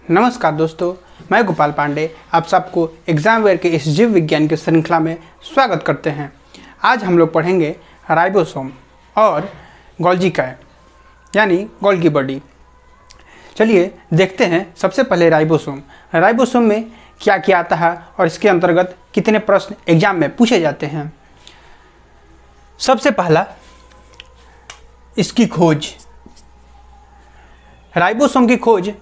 नमस्कार दोस्तों, मैं गोपाल पांडे आप सबको एग्जाम वेयर के इस जीव विज्ञान की श्रृंखला में स्वागत करते हैं। आज हम लोग पढ़ेंगे राइबोसोम और गोल्गी काय यानी गोल्गी बॉडी। चलिए देखते हैं सबसे पहले राइबोसोम में क्या क्या आता है और इसके अंतर्गत कितने प्रश्न एग्जाम में पूछे जाते हैं। सबसे पहला इसकी खोज। राइबोसोम की खोज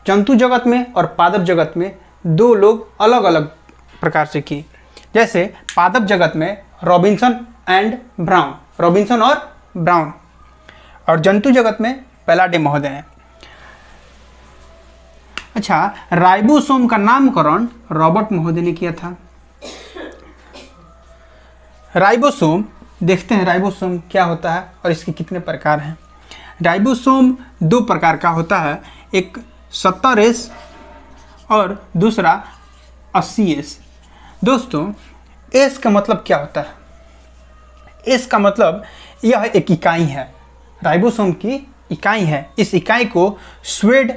जंतु जगत में और पादप जगत में दो लोग अलग अलग प्रकार से की। जैसे पादप जगत में रॉबिन्सन और ब्राउन और जंतु जगत में पैलाडे महोदय हैं। अच्छा, राइबोसोम का नामकरण रॉबर्ट महोदय ने किया था। राइबोसोम देखते हैं राइबोसोम क्या होता है और इसके कितने प्रकार हैं। राइबोसोम दो प्रकार का होता है, एक 70S और दूसरा 80S। दोस्तों, एस का मतलब क्या होता है? एस का मतलब यह एक इकाई है, राइबोसोम की इकाई है। इस इकाई को स्वेड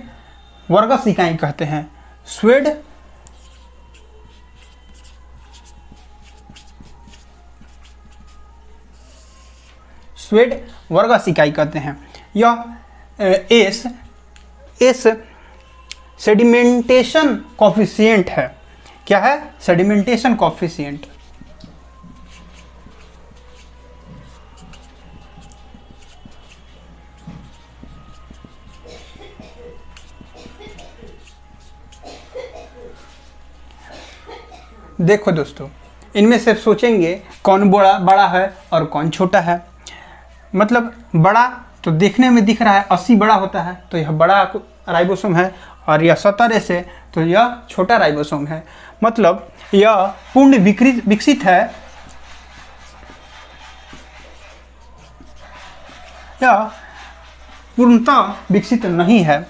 वर्गस इकाई कहते हैं। स्वेड वर्गस इकाई कहते हैं। यह एस सेडिमेंटेशन कॉफिशिएंट है। क्या है? Sedimentation coefficient. देखो दोस्तों, इनमें से सोचेंगे कौन बड़ा है और कौन छोटा है। मतलब बड़ा तो देखने में दिख रहा है, 80 बड़ा होता है तो यह बड़ा राइबोसोम है, और यह 70S है तो यह छोटा राइबोसोम है। मतलब यह पूर्ण विकसित है, यह पूर्णतः विकसित नहीं है,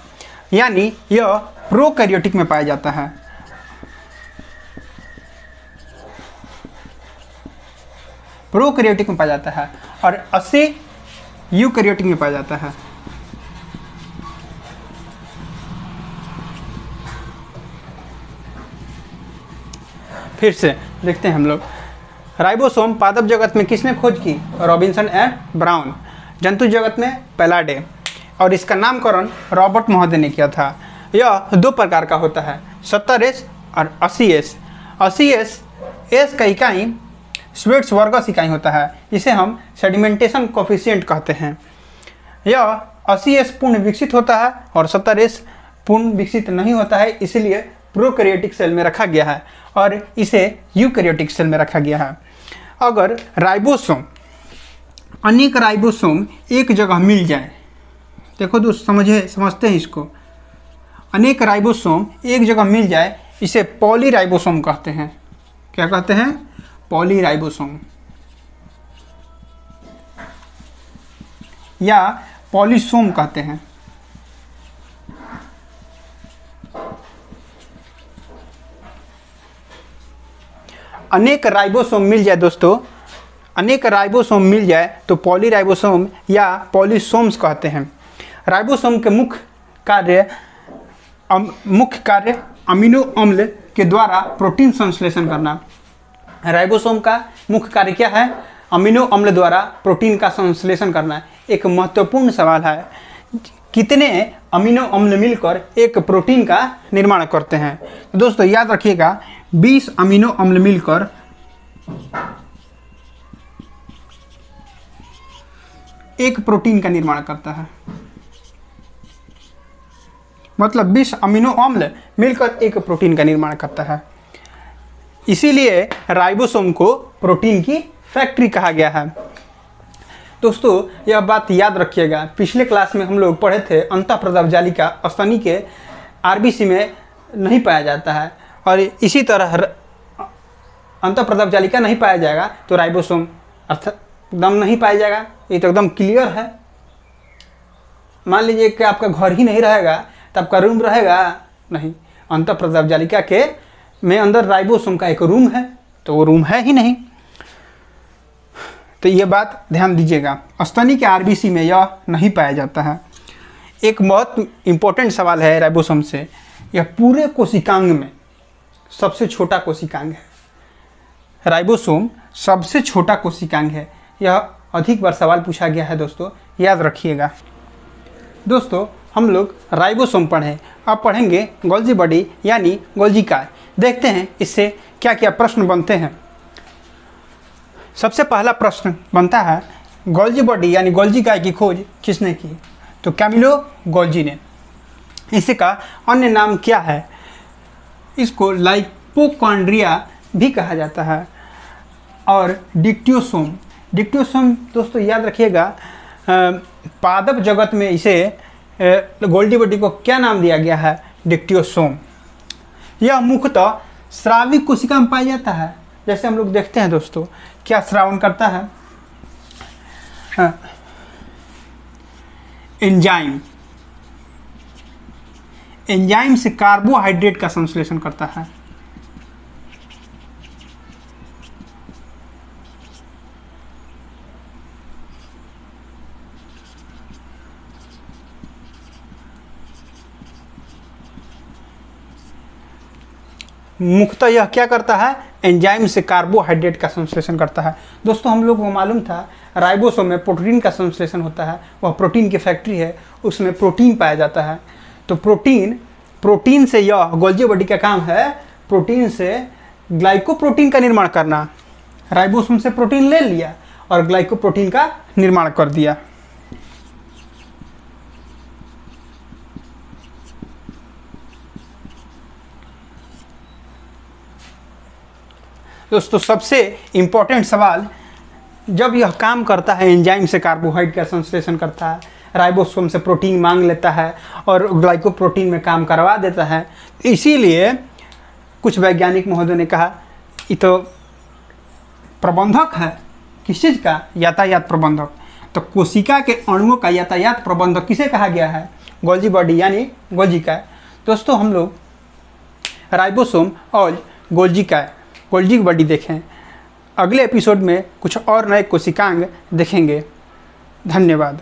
यानी यह प्रोकैरियोटिक में पाया जाता है। प्रोकैरियोटिक में पाया जाता है और 80 यूकैरियोटिक में पाया जाता है। फिर से देखते हैं हम लोग। राइबोसोम पादप जगत में किसने खोज की? Robinson and brown. जंतु जगत में पैलाडे, और इसका नामकरण रॉबर्ट महोदय ने किया था। यह दो प्रकार का होता है, 70S और 80S। 80S एस का इकाई स्वेड्स वर्गस इकाई होता है, जिसे हम सेडिमेंटेशन कॉफिशिएंट कहते हैं। यह 80S पूर्ण विकसित होता है और 70S पूर्ण विकसित नहीं होता है, इसलिए प्रोकैरियोटिक सेल में रखा गया है और इसे यूकैरियोटिक सेल में रखा गया है। अगर अनेक राइबोसोम एक जगह मिल जाए, देखो दोस्त समझते हैं इसको। अनेक राइबोसोम एक जगह मिल जाए, इसे पॉलीराइबोसोम कहते हैं। क्या कहते हैं? पॉलीराइबोसोम या पॉलीसोम कहते हैं। अनेक राइबोसोम मिल जाए दोस्तों, अनेक राइबोसोम मिल जाए तो पॉलीराइबोसोम या पॉलीसोम्स कहते हैं। राइबोसोम के मुख्य कार्य अमीनो अम्ल के द्वारा प्रोटीन संश्लेषण करना। राइबोसोम का मुख्य कार्य क्या है? अमीनो अम्ल द्वारा प्रोटीन का संश्लेषण करना। एक महत्वपूर्ण सवाल है, कितने अमीनो अम्ल मिलकर एक प्रोटीन का निर्माण करते हैं? तो दोस्तों याद रखिएगा, 20 अमीनो अम्ल मिलकर एक प्रोटीन का निर्माण करता है। मतलब 20 अमीनो अम्ल मिलकर एक प्रोटीन का निर्माण करता है। इसीलिए राइबोसोम को प्रोटीन की फैक्ट्री कहा गया है। दोस्तों यह बात याद रखिएगा, पिछले क्लास में हम लोग पढ़े थे अंतःप्रदाभ जालिका स्तनी के आरबीसी में नहीं पाया जाता है, और इसी तरह अंतःप्रदाभ जालिका नहीं पाया जाएगा तो राइबोसोम एकदम नहीं पाया जाएगा। ये तो एकदम क्लियर है। मान लीजिए कि आपका घर ही नहीं रहेगा तो आपका रूम रहेगा नहीं। अंतःप्रदाभ जालिका के में अंदर राइबोसोम का एक रूम है, तो वो रूम है ही नहीं। तो ये बात ध्यान दीजिएगा, स्तनी के आरबीसी में यह नहीं पाया जाता है। एक बहुत इम्पोर्टेंट सवाल है राइबोसोम से, यह पूरे कोशिकांग में सबसे छोटा कोशिकांग है। राइबोसोम सबसे छोटा कोशिकांग है। यह अधिक बार सवाल पूछा गया है दोस्तों, याद रखिएगा। दोस्तों हम लोग राइबोसोम पढ़ें, अब पढ़ेंगे गोल्जी बॉडी यानी गोल्जी काय। देखते हैं इससे क्या क्या प्रश्न बनते हैं। सबसे पहला प्रश्न बनता है, गोल्जी बॉडी यानी गोल्जी काय की खोज किसने की? तो कैमिलो गोल्जी ने। इसका अन्य नाम क्या है? इसको लाइपोकॉन्ड्रिया भी कहा जाता है। और डिक्टियोसोम, डिक्टियोसोम दोस्तों याद रखिएगा, पादप जगत में इसे गोल्जी बॉडी को क्या नाम दिया गया है? डिक्टियोसोम। यह मुख्यतः स्रावी कोशिका में पाया जाता है। जैसे हम लोग देखते हैं दोस्तों, क्या श्रावण करता है? एंजाइम, एंजाइम से कार्बोहाइड्रेट का संश्लेषण करता है। मुख्यतः यह क्या करता है? एंजाइम से कार्बोहाइड्रेट का संश्लेषण करता है। दोस्तों हम लोगों को मालूम था राइबोसोम में प्रोटीन का संश्लेषण होता है, वह प्रोटीन की फैक्ट्री है, उसमें प्रोटीन पाया जाता है। तो प्रोटीन से यह गोल्जी बॉडी का काम है प्रोटीन से ग्लाइकोप्रोटीन का निर्माण करना। राइबोसोम से प्रोटीन ले लिया और ग्लाइकोप्रोटीन का निर्माण कर दिया। दोस्तों सबसे इम्पोर्टेंट सवाल, जब यह काम करता है एंजाइम से कार्बोहाइड्रेट का संश्लेषण करता है, राइबोसोम से प्रोटीन मांग लेता है और ग्लाइकोप्रोटीन में काम करवा देता है, इसीलिए कुछ वैज्ञानिक महोदय ने कहा ये तो प्रबंधक है। किस चीज़ का? यातायात प्रबंधक। तो कोशिका के अणुओं का यातायात प्रबंधक किसे कहा गया है? गोल्जी बॉडी यानी गोल्जी काय। दोस्तों हम लोग राइबोसोम और गोल्जी बॉडी देखें। अगले एपिसोड में कुछ और नए कोशिकांग देखेंगे। धन्यवाद।